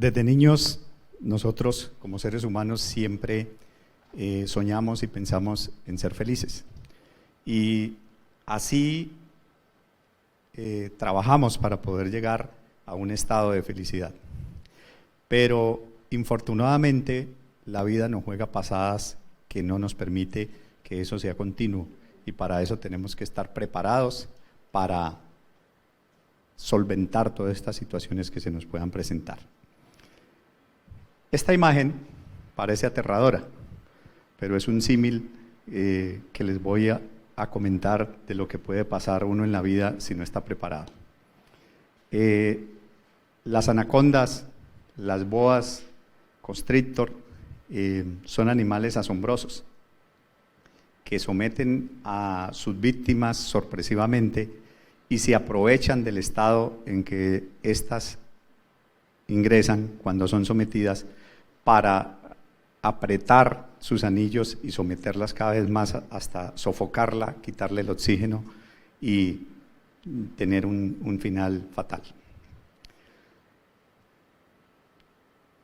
Desde niños, nosotros como seres humanos siempre soñamos y pensamos en ser felices. Y así trabajamos para poder llegar a un estado de felicidad. Pero infortunadamente la vida nos juega pasadas que no nos permite que eso sea continuo, y para eso tenemos que estar preparados para solventar todas estas situaciones que se nos puedan presentar. Esta imagen parece aterradora, pero es un símil que les voy a comentar de lo que puede pasar uno en la vida si no está preparado. Las anacondas, las boas constrictor, son animales asombrosos que someten a sus víctimas sorpresivamente y se aprovechan del estado en que éstas ingresan cuando son sometidas para apretar sus anillos y someterlas cada vez más hasta sofocarla, quitarle el oxígeno y tener un final fatal.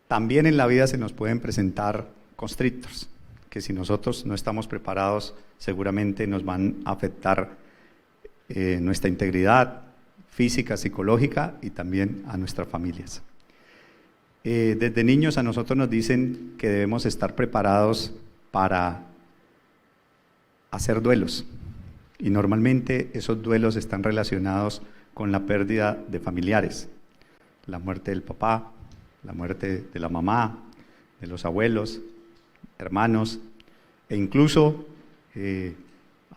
También en la vida se nos pueden presentar constrictors, que si nosotros no estamos preparados seguramente nos van a afectar nuestra integridad física, psicológica y también a nuestras familias. Desde niños a nosotros nos dicen que debemos estar preparados para hacer duelos, y normalmente esos duelos están relacionados con la pérdida de familiares, la muerte del papá, la muerte de la mamá, de los abuelos, hermanos, e incluso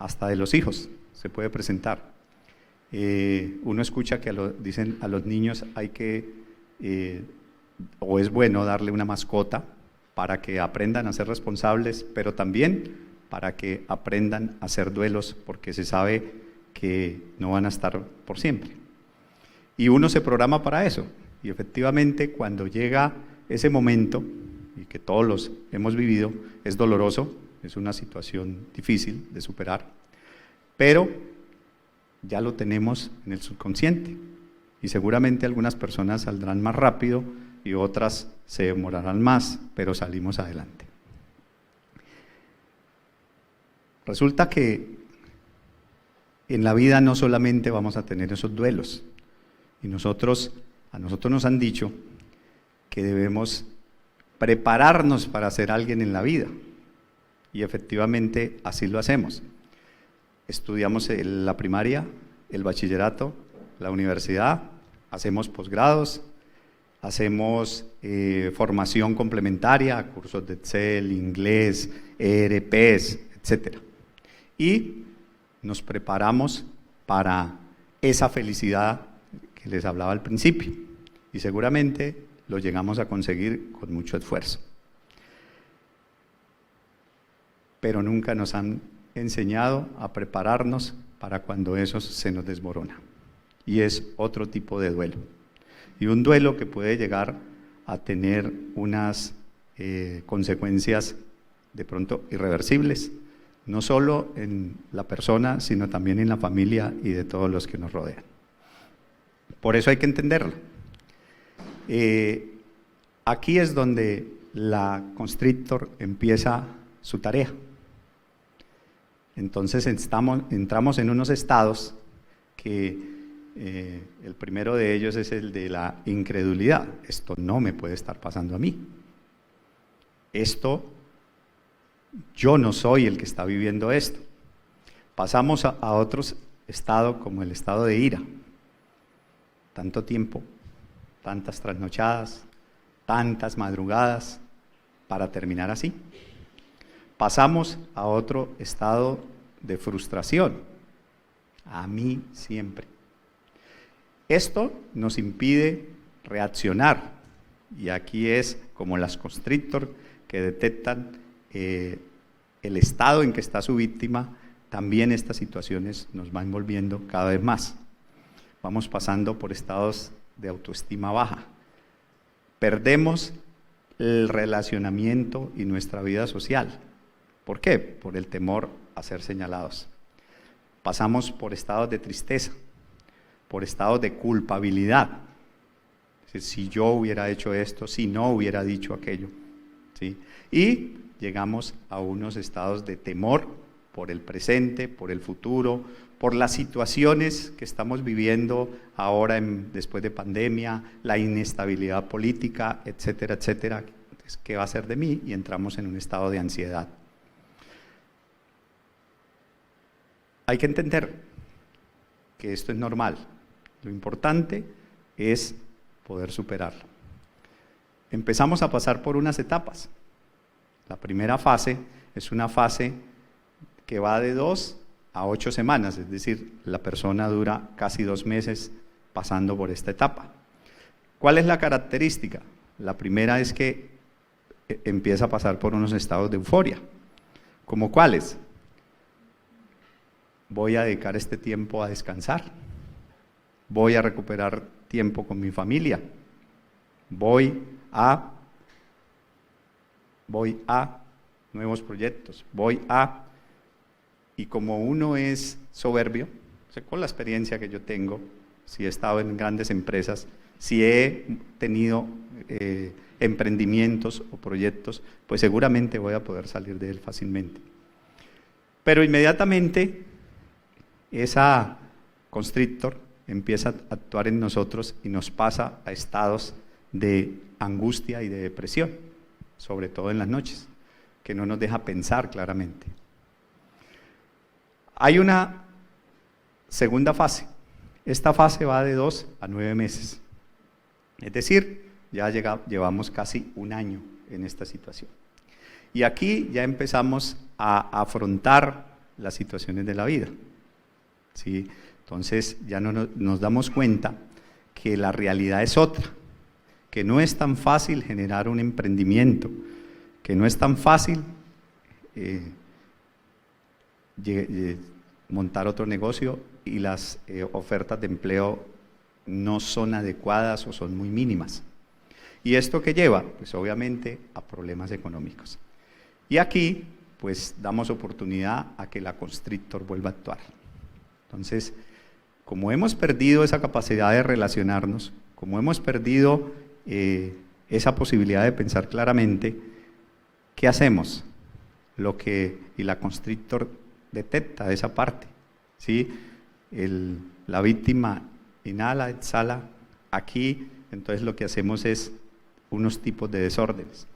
hasta de los hijos se puede presentar. Uno escucha que dicen a los niños hay que, o es bueno darle una mascota para que aprendan a ser responsables, pero también para que aprendan a hacer duelos, porque se sabe que no van a estar por siempre. Y uno se programa para eso, y efectivamente cuando llega ese momento, y que todos los hemos vivido, es doloroso, es una situación difícil de superar, pero ya lo tenemos en el subconsciente, y seguramente algunas personas saldrán más rápido y otras se demorarán más, pero salimos adelante. Resulta que en la vida no solamente vamos a tener esos duelos, y a nosotros nos han dicho que debemos prepararnos para ser alguien en la vida, y efectivamente así lo hacemos. Estudiamos la primaria, el bachillerato, la universidad, hacemos posgrados, hacemos formación complementaria, cursos de Excel, inglés, ERPs, etc. Y nos preparamos para esa felicidad que les hablaba al principio, y seguramente lo llegamos a conseguir con mucho esfuerzo. Pero nunca nos han enseñado a prepararnos para cuando eso se nos desmorona. Y es otro tipo de duelo. Y un duelo que puede llegar a tener unas consecuencias de pronto irreversibles, no solo en la persona, sino también en la familia y de todos los que nos rodean. Por eso hay que entenderlo. Aquí es donde la constrictor empieza su tarea. Entonces entramos en unos estados que el primero de ellos es el de la incredulidad. Esto no me puede estar pasando a mí. Yo no soy el que está viviendo esto. Pasamos a otro estado como el estado de ira. Tanto tiempo, tantas trasnochadas, tantas madrugadas para terminar así. Pasamos a otro estado de frustración. A mí siempre. Esto nos impide reaccionar, y aquí es como las constrictor que detectan el estado en que está su víctima. También estas situaciones nos van envolviendo cada vez más. Vamos pasando por estados de autoestima baja. Perdemos el relacionamiento y nuestra vida social. ¿Por qué? Por el temor a ser señalados. Pasamos por estados de tristeza, por estados de culpabilidad. Si yo hubiera hecho esto, si no hubiera dicho aquello, ¿sí? Y llegamos a unos estados de temor por el presente, por el futuro, por las situaciones que estamos viviendo ahora después de pandemia, la inestabilidad política, etcétera, etcétera. ¿Qué va a ser de mí? Y entramos en un estado de ansiedad. Hay que entender que esto es normal. Lo importante es poder superarlo. Empezamos a pasar por unas etapas. La primera fase es una fase que va de 2 a 8 semanas, es decir, la persona dura casi 2 meses pasando por esta etapa. ¿Cuál es la característica? La primera es que empieza a pasar por unos estados de euforia. ¿Como cuáles? Voy a dedicar este tiempo a descansar, voy a recuperar tiempo con mi familia, voy a nuevos proyectos, y como uno es soberbio, o sea, con la experiencia que yo tengo, si he estado en grandes empresas, si he tenido emprendimientos o proyectos, pues seguramente voy a poder salir de él fácilmente. Pero inmediatamente esa constrictor empieza a actuar en nosotros y nos pasa a estados de angustia y de depresión, sobre todo en las noches, que no nos deja pensar claramente. Hay una segunda fase. Esta fase va de 2 a 9 meses. Es decir, ya llevamos casi un año en esta situación. Y aquí ya empezamos a afrontar las situaciones de la vida, ¿sí? Entonces ya nos damos cuenta que la realidad es otra, que no es tan fácil generar un emprendimiento, que no es tan fácil montar otro negocio y las ofertas de empleo no son adecuadas o son muy mínimas. ¿Y esto qué lleva? Pues obviamente a problemas económicos. Y aquí pues damos oportunidad a que la constrictor vuelva a actuar. Entonces, como hemos perdido esa capacidad de relacionarnos, como hemos perdido esa posibilidad de pensar claramente, ¿qué hacemos? Y la constrictor detecta esa parte, ¿sí? La víctima inhala, exhala, aquí, entonces lo que hacemos es unos tipos de desórdenes.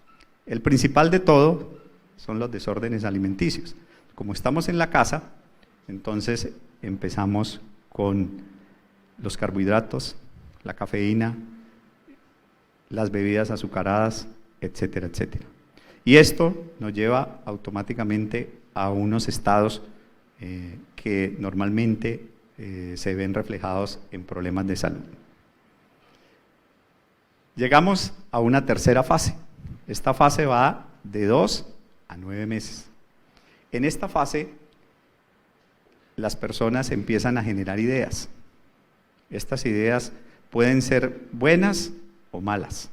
El principal de todo son los desórdenes alimenticios. Como estamos en la casa, entonces empezamos con los carbohidratos, la cafeína, las bebidas azucaradas, etcétera, etcétera. Y esto nos lleva automáticamente a unos estados que normalmente se ven reflejados en problemas de salud. Llegamos a una tercera fase. Esta fase va de 2 a 9 meses. En esta fase, las personas empiezan a generar ideas. Estas ideas pueden ser buenas o malas.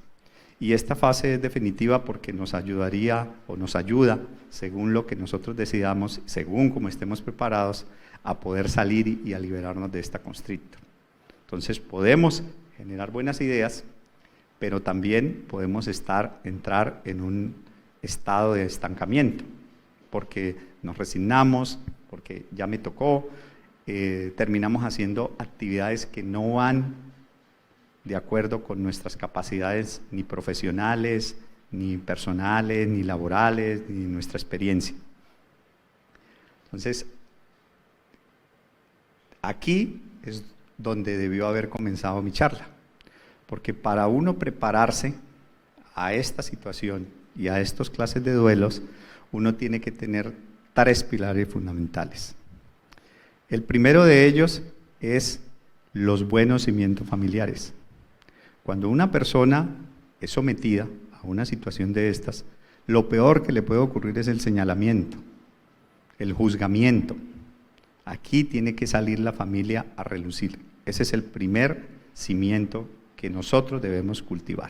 Y esta fase es definitiva porque nos ayudaría o nos ayuda, según lo que nosotros decidamos, según como estemos preparados, a poder salir y a liberarnos de esta constrictor. Entonces podemos generar buenas ideas, pero también podemos entrar en un estado de estancamiento, porque nos resignamos, porque ya me tocó, terminamos haciendo actividades que no van de acuerdo con nuestras capacidades ni profesionales, ni personales, ni laborales, ni nuestra experiencia. Entonces, aquí es donde debió haber comenzado mi charla, porque para uno prepararse a esta situación y a estas clases de duelos, uno tiene que tener 3 pilares fundamentales. El primero de ellos es los buenos cimientos familiares. Cuando una persona es sometida a una situación de estas, lo peor que le puede ocurrir es el señalamiento, el juzgamiento. Aquí tiene que salir la familia a relucir. Ese es el primer cimiento que nosotros debemos cultivar.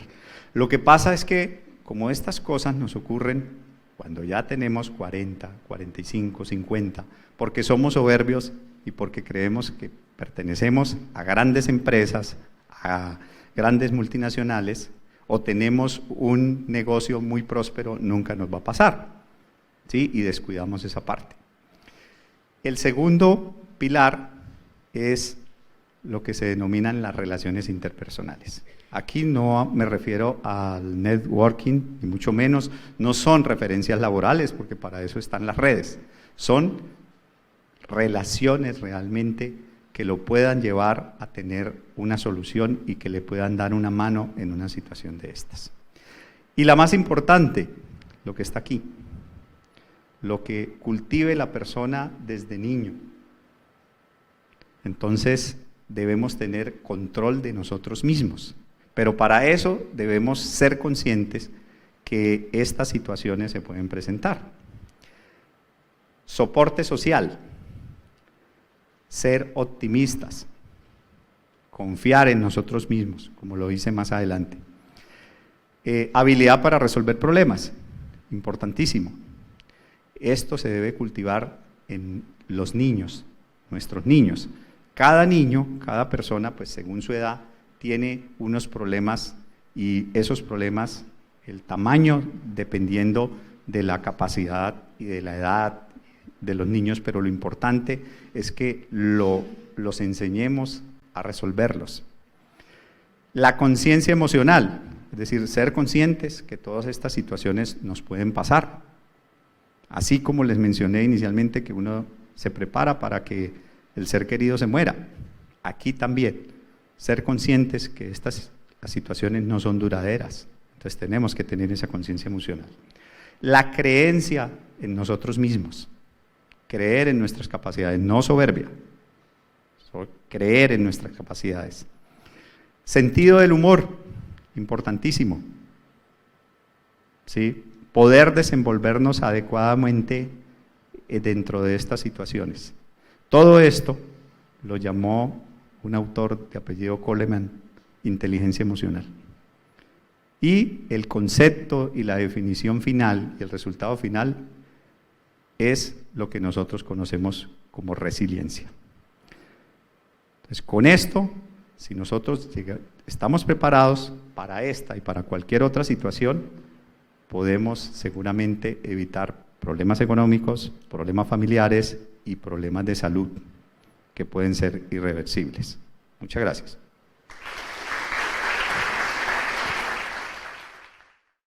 Lo que pasa es que, como estas cosas nos ocurren cuando ya tenemos 40, 45, 50, porque somos soberbios y porque creemos que pertenecemos a grandes empresas, a grandes multinacionales o tenemos un negocio muy próspero, nunca nos va a pasar, ¿sí? Y descuidamos esa parte. El segundo pilar es lo que se denominan las relaciones interpersonales. Aquí no me refiero al networking, ni mucho menos, no son referencias laborales, porque para eso están las redes, son relaciones realmente que lo puedan llevar a tener una solución y que le puedan dar una mano en una situación de estas. Y la más importante, lo que está aquí, lo que cultive la persona desde niño. Entonces debemos tener control de nosotros mismos, pero para eso debemos ser conscientes que estas situaciones se pueden presentar. Soporte social. Ser optimistas, confiar en nosotros mismos, como lo hice más adelante. Habilidad para resolver problemas, importantísimo. Esto se debe cultivar en los niños, nuestros niños. Cada niño, cada persona, pues según su edad, tiene unos problemas y esos problemas, el tamaño, dependiendo de la capacidad y de la edad de los niños, pero lo importante es que los enseñemos a resolverlos. La conciencia emocional, es decir, ser conscientes que todas estas situaciones nos pueden pasar. Así como les mencioné inicialmente que uno se prepara para que el ser querido se muera, aquí también, ser conscientes que estas situaciones no son duraderas, entonces tenemos que tener esa conciencia emocional. La creencia en nosotros mismos. Creer en nuestras capacidades, no soberbia, creer en nuestras capacidades. Sentido del humor, importantísimo, ¿sí? Poder desenvolvernos adecuadamente dentro de estas situaciones. Todo esto lo llamó un autor de apellido Coleman, inteligencia emocional. Y el concepto y la definición final y el resultado final es lo que nosotros conocemos como resiliencia. Entonces, con esto, si nosotros estamos preparados para esta y para cualquier otra situación, podemos seguramente evitar problemas económicos, problemas familiares y problemas de salud que pueden ser irreversibles. Muchas gracias.